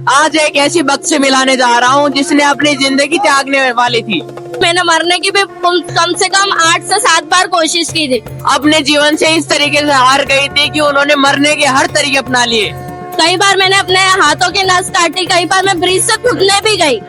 आज एक ऐसी वक्त से मिलाने जा रहा हूँ जिसने अपनी जिंदगी त्यागने वाली थी। मैंने मरने की भी कम से कम 8 से 7 बार कोशिश की थी। अपने जीवन से इस तरीके से हार गई थी कि उन्होंने मरने के हर तरीके अपना लिए। कई बार मैंने अपने हाथों की नस काटी, कई बार मैं ब्रिज से कूदने भी गई।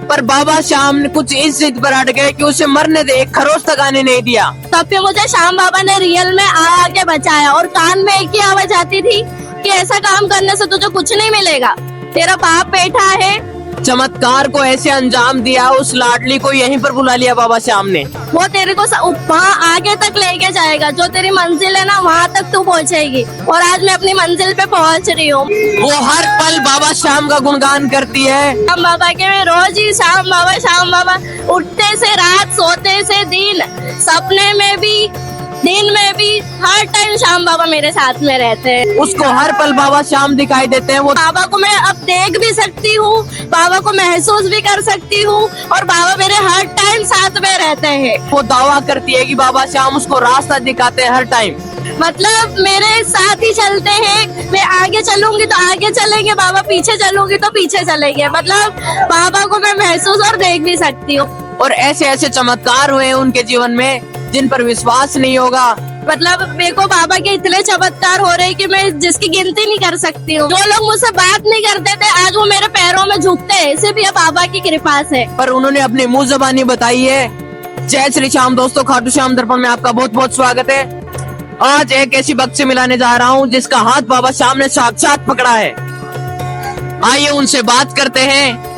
पर बाबा श्याम ने कुछ इस जिद पर अड़ गए कि उसे मरने दे, एक खरोच तक आने नहीं दिया। तब फिर मुझे श्याम बाबा ने रियल में आके बचाया और कान में एक ही आवाज आती थी कि ऐसा काम करने से तुझे कुछ नहीं मिलेगा, तेरा बाप बैठा है। चमत्कार को ऐसे अंजाम दिया, उस लाडली को यहीं पर बुला लिया बाबा श्याम ने। वो तेरे को वहाँ आगे तक लेके जाएगा, जो तेरी मंजिल है ना वहाँ तक तू पहुँचेगी। और आज मैं अपनी मंजिल पे पहुँच रही हूँ। वो हर पल बाबा श्याम का गुणगान करती है। श्याम बाबा के मैं रोज ही श्याम बाबा, उठते से रात, सोते से दिन, सपने में भी दिन में भी हर टाइम श्याम बाबा मेरे साथ में रहते हैं। उसको हर पल बाबा श्याम दिखाई देते हैं। वो बाबा को मैं अब देख भी सकती हूँ, बाबा को महसूस भी कर सकती हूँ और बाबा मेरे हर टाइम साथ में रहते हैं। वो दावा करती है कि बाबा श्याम उसको रास्ता दिखाते हैं हर टाइम। मतलब मेरे साथ ही चलते हैं, मैं आगे चलूंगी तो आगे चलेंगे, बाबा पीछे चलूंगी तो पीछे चलेंगे। मतलब बाबा को मैं महसूस और देख भी सकती हूँ। और ऐसे ऐसे चमत्कार हुए उनके जीवन में जिन पर विश्वास नहीं होगा। मतलब मेरे को बाबा के इतने चमत्कार हो रहे कि मैं जिसकी गिनती नहीं कर सकती हूँ। जो लोग मुझसे बात नहीं करते थे आज वो मेरे पैरों में झुकते हैं, सिर्फ ये बाबा की कृपा से। पर उन्होंने अपनी मुंह ज़बानी बताई है। जय श्री श्याम दोस्तों, खाटू श्याम दर्पण में आपका बहुत बहुत स्वागत है। आज एक ऐसी वक्त से मिलाने जा रहा हूँ जिसका हाथ बाबा श्याम ने साक्षात पकड़ा है। आइए उनसे बात करते हैं।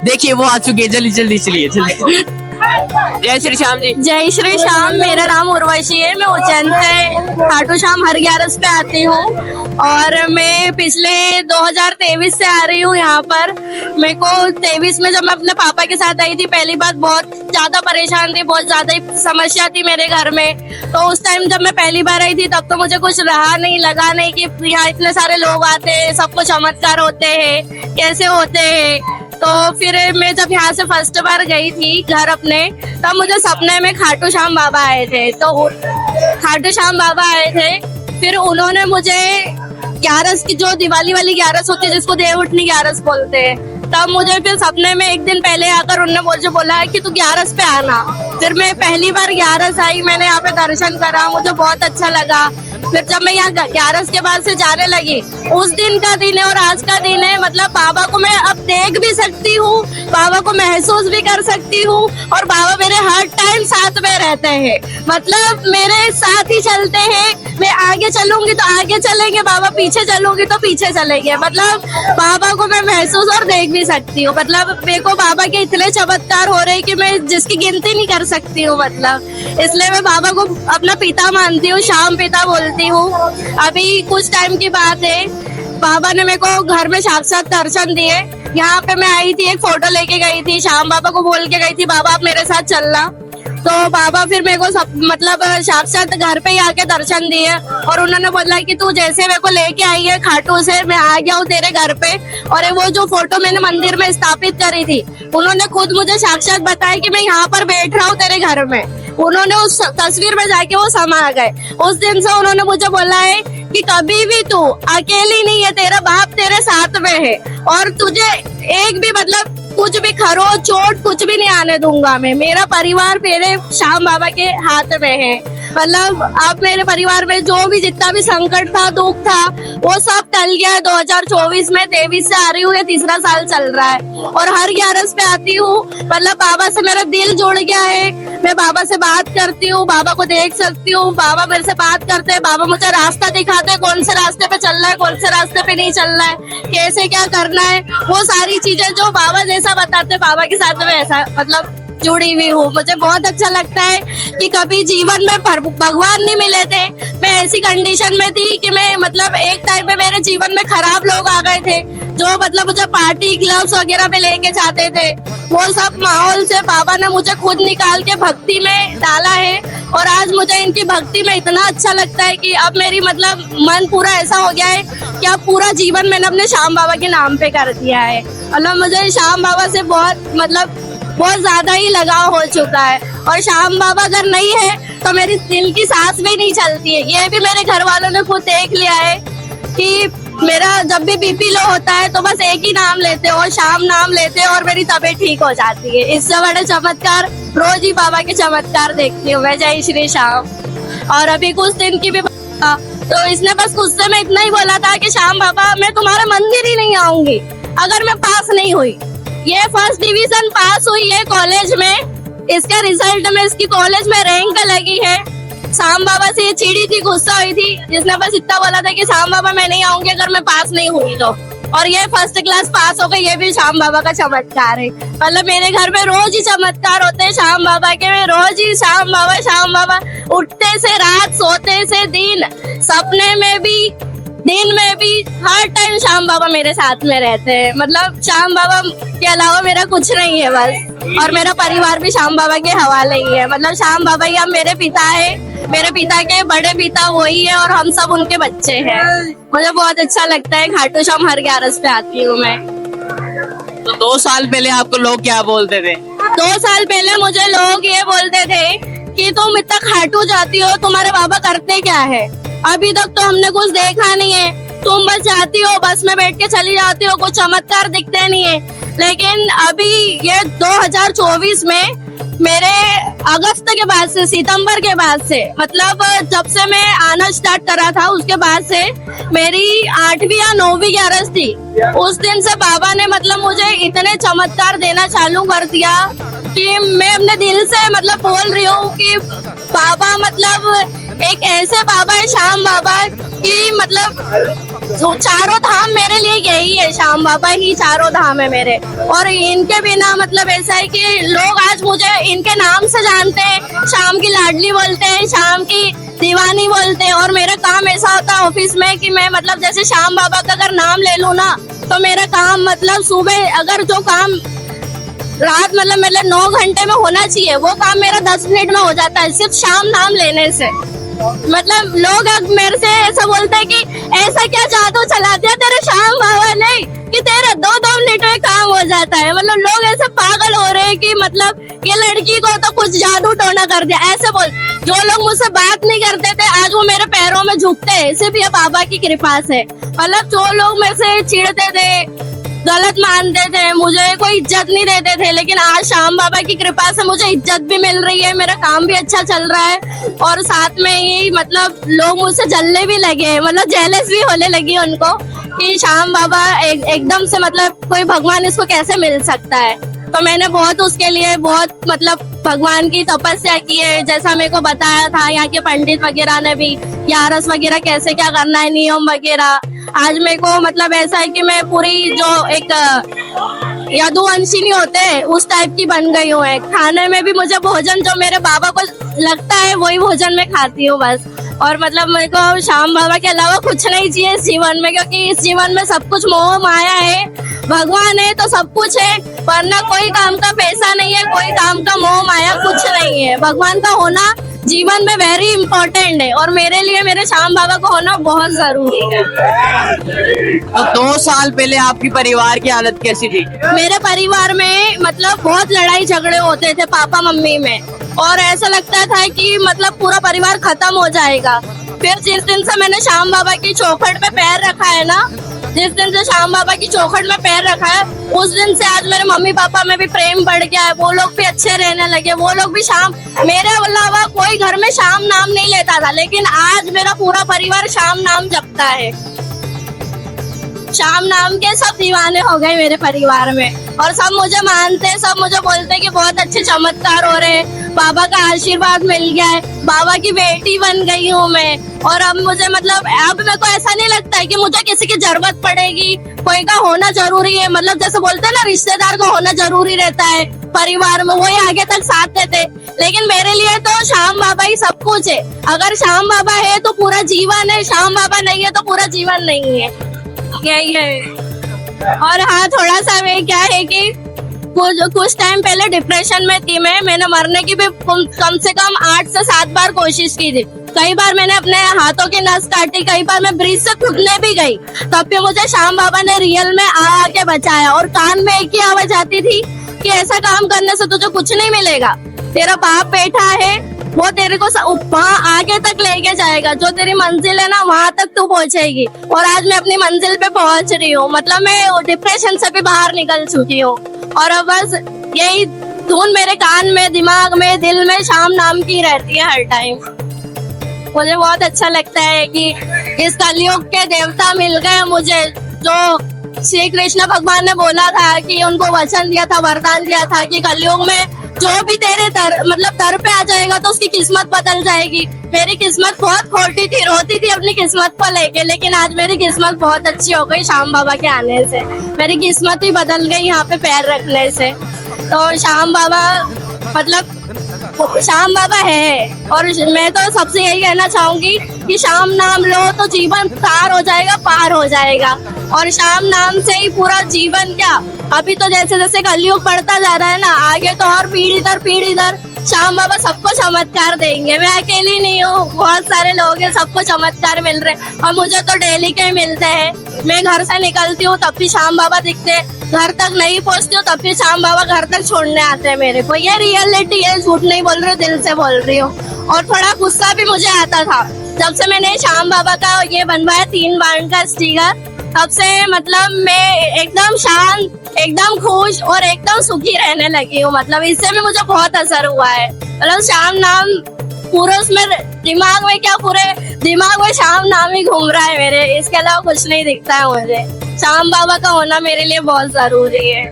देखिए वो आ चुकी है, जल्दी जल्दी चलिए जल्दी। जय श्री श्याम जी। जय श्री श्याम, मेरा नाम उर्वशी है। मैं उज्जैन से खाटू श्याम हर 11 पे आती हूँ और मैं पिछले 2023 से आ रही हूँ यहाँ पर। मेरे को 23 में जब मैं अपने पापा के साथ आई थी, पहली बात बहुत ज्यादा परेशान थी, बहुत ज्यादा समस्या थी मेरे घर में। तो उस टाइम जब मैं पहली बार आई थी तब तो मुझे कुछ रहा नहीं, लगा नहीं कि यहाँ इतने सारे लोग आते हैं, सबको चमत्कार होते हैं, कैसे होते हैं। तो फिर मैं जब यहाँ से फर्स्ट बार गई थी घर अपने, तब मुझे सपने में खाटू श्याम बाबा आए थे। तो खाटू श्याम बाबा आए थे, फिर उन्होंने मुझे 11 की जो दिवाली वाली 11 होती है जिसको देवउठनी 11 बोलते हैं, तब मुझे फिर सपने में एक दिन पहले आकर उन्होंने मुझे बोला कि तू 11 पे आना। फिर मैं पहली बार 11 आई, मैंने यहाँ पे दर्शन करा, मुझे बहुत अच्छा लगा। फिर जब मैं यहाँ 11 के बाद से जाने लगी, उस दिन का दिन है और आज का दिन है। मतलब बाबा को मैं अब देख भी सकती हूँ, बाबा को महसूस भी कर सकती हूँ और बाबा मेरे हर टाइम साथ में रहते हैं। मतलब मेरे साथ ही चलते हैं, मैं आगे चलूंगी तो आगे चलेंगे, बाबा पीछे चलूंगी तो पीछे चलेंगे। मतलब बाबा को मैं महसूस और देख भी सकती हूँ। मतलब मेरे को बाबा के इतने चमत्कार हो रहे कि मैं जिसकी गिनती नहीं कर सकती हूँ। मतलब इसलिए मैं बाबा को अपना पिता मानती हूँ, श्याम पिता बोलती हूँ। अभी कुछ टाइम की बात है, बाबा ने मेरे को घर में साक्षात दर्शन दिए। यहाँ पे मैं आई थी, एक फोटो लेके गई थी, श्याम बाबा को बोल के गई थी बाबा आप मेरे साथ चलना। तो बाबा फिर मेरे को मतलब साक्षात घर पे ही आके दर्शन दिए और उन्होंने बोला कि तू जैसे मेरे को लेके आई है खाटू से, मैं आ गया हूँ तेरे घर पे। और वो जो फोटो मैंने मंदिर में स्थापित करी थी, उन्होंने खुद मुझे साक्षात बताया कि मैं यहाँ पर बैठ रहा हूँ तेरे घर में। उन्होंने उस तस्वीर में जाके वो समा गए। उस दिन से उन्होंने मुझे बोला है कि कभी भी तू अकेली नहीं है, तेरा बाप तेरे साथ में है और तुझे एक भी मतलब कुछ भी खरोच चोट कुछ भी नहीं आने दूंगा मैं। मेरा परिवार मेरे श्याम बाबा के हाथ में है। मतलब आप मेरे परिवार में जो भी जितना भी संकट था, दुख था, वो सब टल गया है। 2024 में 23 से आ रही हूँ, ये 3रा साल चल रहा है और हर 11 पे आती हूँ। मतलब बाबा से मेरा दिल जुड़ गया है, मैं बाबा से बात करती हूँ, बाबा को देख सकती हूँ, बाबा मेरे से बात करते हैं, बाबा मुझे रास्ता दिखाते हैं, कौन से रास्ते पे चलना है, कौन से रास्ते पे नहीं चलना है, कैसे क्या करना है। वो सारी चीजें जो बाबा जैसा बताते हैं, बाबा के साथ में ऐसा मतलब जुड़ी हुई हूँ। मुझे बहुत अच्छा लगता है कि कभी जीवन में भगवान नहीं मिले थे। मैं ऐसी कंडीशन में थी कि मैं मतलब एक टाइम में मेरे जीवन में खराब लोग आ गए थे जो मतलब मुझे पार्टी क्लब्स वगैरह में लेके जाते थे। वो सब माहौल से बाबा ने मुझे खुद निकाल के भक्ति में डाला है और आज मुझे इनकी भक्ति में इतना अच्छा लगता है कि अब मेरी मतलब मन पूरा ऐसा हो गया है कि अब पूरा जीवन मैंने अपने श्याम बाबा के नाम पे कर दिया है। मतलब मुझे श्याम बाबा से बहुत ज्यादा ही लगाव हो चुका है और श्याम बाबा अगर नहीं है तो मेरी दिल की सांस भी नहीं चलती है। ये भी मेरे घर वालों ने खुद देख लिया है कि मेरा जब भी बीपी लो होता है तो बस एक ही नाम लेते हो, शाम नाम लेते हो और मेरी तबीयत ठीक हो जाती है। इससे बड़े चमत्कार रोज ही बाबा के चमत्कार देखती हूँ मैं। जय श्री श्याम। और अभी कुछ दिन की भी तो इसने बस गुस्से में इतना ही बोला था कि श्याम बाबा मैं तुम्हारे मंदिर ही नहीं आऊंगी अगर मैं पास नहीं हुई। ये फर्स्ट डिवीजन पास हुई है कॉलेज में, इसके रिजल्ट में इसकी कॉलेज में रैंक लगी है। श्याम बाबा से ये चिड़ी थी, गुस्सा हुई थी, जिसने बस इतना बोला था कि श्याम बाबा मैं नहीं आऊंगी अगर मैं पास नहीं हुई तो। और ये फर्स्ट क्लास पास हो गई, ये भी श्याम बाबा का चमत्कार है। मतलब मेरे घर में रोज ही चमत्कार होते हैं श्याम बाबा के। मैं रोज ही श्याम बाबा, उठते से रात, सोते से दिन, सपने में भी दिन में भी, हर टाइम श्याम बाबा मेरे साथ में रहते हैं। मतलब श्याम बाबा के अलावा मेरा कुछ नहीं है बस। और मेरा परिवार भी श्याम बाबा के हवाले ही है। मतलब श्याम बाबा ही अब मेरे पिता है, मेरे पिता के बड़े पिता वही है और हम सब उनके बच्चे हैं। मुझे बहुत अच्छा लगता है। खाटू श्याम हर 11 पे आती हूँ मैं। तो 2 साल पहले आपको लोग क्या बोलते थे? 2 साल पहले मुझे लोग ये बोलते थे कि तुम इतना खाटू जाती हो, तुम्हारे बाबा करते क्या है? अभी तक तो हमने कुछ देखा नहीं है, तुम बस जाती हो, बस में बैठ के चली जाती हो, कुछ चमत्कार दिखते नहीं है। लेकिन अभी ये 2024 में मेरे अगस्त के बाद से, सितंबर के बाद से, मतलब जब से मैं आना स्टार्ट करा था उसके बाद से मेरी 8वीं या 9वीं 11 थी। उस दिन से बाबा ने मतलब मुझे इतने चमत्कार देना चालू कर दिया कि मैं अपने दिल से मतलब बोल रही हूँ कि बाबा मतलब एक ऐसे बाबा है श्याम बाबा कि मतलब जो चारों धाम मेरे लिए यही है, श्याम बाबा ही चारों धाम है मेरे। और इनके बिना मतलब ऐसा है कि लोग आज मुझे इनके नाम से जानते हैं, शाम की लाडली बोलते हैं, शाम की दीवानी बोलते हैं। और मेरा काम ऐसा होता है ऑफिस में कि मैं मतलब जैसे श्याम बाबा का अगर नाम ले लूँ ना तो मेरा काम मतलब सुबह अगर जो काम रात मतलब 9 घंटे में होना चाहिए वो काम मेरा 10 मिनट में हो जाता है सिर्फ शाम नाम लेने से। मतलब लोग अब मेरे से ऐसा बोलते हैं कि ऐसा क्या जादू चला दिया तेरे श्याम बाबा ने कि तेरे 2-2 मिनट में काम हो जाता है। मतलब लोग ऐसे पागल हो रहे हैं कि मतलब ये लड़की को तो कुछ जादू टोना कर दिया ऐसे बोल। जो लोग मुझसे बात नहीं करते थे आज वो मेरे पैरों में झुकते हैं, सिर्फ ये बाबा की कृपा से। मतलब जो लोग मेरे से चिढ़ते थे, गलत मानते थे, मुझे कोई इज्जत नहीं देते थे, लेकिन आज श्याम बाबा की कृपा से मुझे इज्जत भी मिल रही है, मेरा काम भी अच्छा चल रहा है। और साथ में ही मतलब लोग मुझसे जलने भी लगे, मतलब जेलस भी होने लगी उनको कि श्याम बाबा एकदम से मतलब कोई भगवान इसको कैसे मिल सकता है। तो मैंने बहुत उसके लिए बहुत मतलब भगवान की तपस्या की है, जैसा मेरे को बताया था यहाँ के पंडित वगैरह ने भी, 11 वगैरह कैसे क्या करना है, नियम वगैरह। आज मेरे को मतलब ऐसा है कि मैं पूरी जो एक यदुवंशिनी होते हैं उस टाइप की बन गई हूँ। खाने में भी मुझे भोजन जो मेरे बाबा को लगता है वही भोजन मैं खाती हूँ बस। और मतलब मेरे को श्याम बाबा के अलावा कुछ नहीं चाहिए इस जीवन में, क्योंकि इस जीवन में सब कुछ मोह माया है। भगवान है तो सब कुछ है, वरना कोई काम का पैसा नहीं है, कोई काम का मोह माया कुछ नहीं है। भगवान का होना जीवन में वेरी इम्पोर्टेंट है और मेरे लिए मेरे श्याम बाबा को होना बहुत जरूरी है। तो 2 साल पहले आपकी परिवार की हालत कैसी थी? मेरे परिवार में मतलब बहुत लड़ाई झगड़े होते थे पापा मम्मी में, और ऐसा लगता था कि मतलब पूरा परिवार खत्म हो जाएगा। फिर जिस दिन से मैंने श्याम बाबा की चौखट पे पैर रखा है ना, जिस दिन से श्याम बाबा की चौखट में पैर रखा है उस दिन से आज मेरे मम्मी पापा में भी प्रेम बढ़ गया है। वो लोग भी अच्छे रहने लगे, वो लोग भी श्याम, मेरे अलावा कोई घर में श्याम नाम नहीं लेता था, लेकिन आज मेरा पूरा परिवार श्याम नाम जपता है। श्याम नाम के सब दीवाने हो गए मेरे परिवार में, और सब मुझे मानते हैं, सब मुझे बोलते हैं कि बहुत अच्छे चमत्कार हो रहे हैं, बाबा का आशीर्वाद मिल गया है, बाबा की बेटी बन गई हूँ मैं। और अब मुझे मतलब अब मेरे को ऐसा नहीं लगता है कि मुझे किसी की जरूरत पड़ेगी, कोई का होना जरूरी है। मतलब जैसे बोलते हैं ना रिश्तेदार का होना जरूरी रहता है परिवार में, वही आगे तक साथ देते। लेकिन मेरे लिए तो श्याम बाबा ही सब कुछ है। अगर श्याम बाबा है तो पूरा जीवन है, श्याम बाबा नहीं है तो पूरा जीवन नहीं है, यही है। और हाँ, थोड़ा सा वे क्या है कि कुछ टाइम पहले डिप्रेशन में थी मैंने मरने की भी कम से कम 8 से 7 बार कोशिश की थी। कई बार मैंने अपने हाथों की नस काटी, कई बार मैं ब्रिज से कूदने भी गई, तब भी मुझे श्याम बाबा ने रियल में आके बचाया। और कान में एक ही आवाज आती थी कि ऐसा काम करने से तुझे कुछ नहीं मिलेगा, तेरा बाप बैठा है, वो तेरे को वहाँ आगे तक लेके जाएगा। जो तेरी मंजिल है ना वहाँ तक तू पहुँचेगी। और आज मैं अपनी मंजिल पे पहुँच रही हूँ। मतलब मैं डिप्रेशन से भी बाहर निकल चुकी हूँ। और अब बस यही धुन मेरे कान में, दिमाग में, दिल में शाम नाम की रहती है हर टाइम। मुझे बहुत अच्छा लगता है कि इस कलयुग के देवता मिल गए मुझे। जो श्री कृष्ण भगवान ने बोला था कि उनको वचन दिया था, वरदान दिया था कि कलयुग में जो भी तेरे दर पे आ जाएगा तो उसकी किस्मत बदल जाएगी। मेरी किस्मत बहुत खोटी थी, रोती थी अपनी किस्मत को लेके, लेकिन आज मेरी किस्मत बहुत अच्छी हो गई श्याम बाबा के आने से। मेरी किस्मत ही बदल गई यहाँ पे पैर रखने से। तो श्याम बाबा मतलब श्याम बाबा है। और मैं तो सबसे यही कहना चाहूंगी कि श्याम नाम लो तो जीवन पार हो जाएगा, पार हो जाएगा। और श्याम नाम से ही पूरा जीवन क्या, अभी तो जैसे जैसे कलयुग बढ़ता जा रहा है ना, आगे तो और पीढ़ी दर पीढ़ी दर श्याम बाबा सबको चमत्कार देंगे। मैं अकेली नहीं हूँ, बहुत सारे लोग हैं, सबको चमत्कार मिल रहे हैं। और मुझे तो डेली के मिलते हैं। मैं घर से निकलती हूँ तब भी श्याम बाबा दिखते हैं, घर तक नहीं पहुँचती हूँ तब भी श्याम बाबा घर तक छोड़ने आते हैं मेरे को। ये रियलिटी है, झूठ नहीं बोल रही हूँ, दिल से बोल रही हूँ। और थोड़ा गुस्सा भी मुझे आता था जब से मैंने श्याम बाबा का ये बनवाया 3 बाण का स्टिकर, तब से मतलब मैं एकदम शांत, एकदम खुश और एकदम सुखी रहने लगी हूँ। मतलब इससे भी मुझे बहुत असर हुआ है। मतलब श्याम नाम पूरे उसमें दिमाग में क्या, पूरे दिमाग में श्याम नाम ही घूम रहा है मेरे, इसके अलावा कुछ नहीं दिखता है मुझे। श्याम बाबा का होना मेरे लिए बहुत जरूरी है।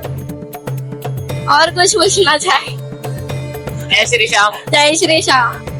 और कुछ पूछना चाहे? जय श्री श्याम। जय श्री श्याम।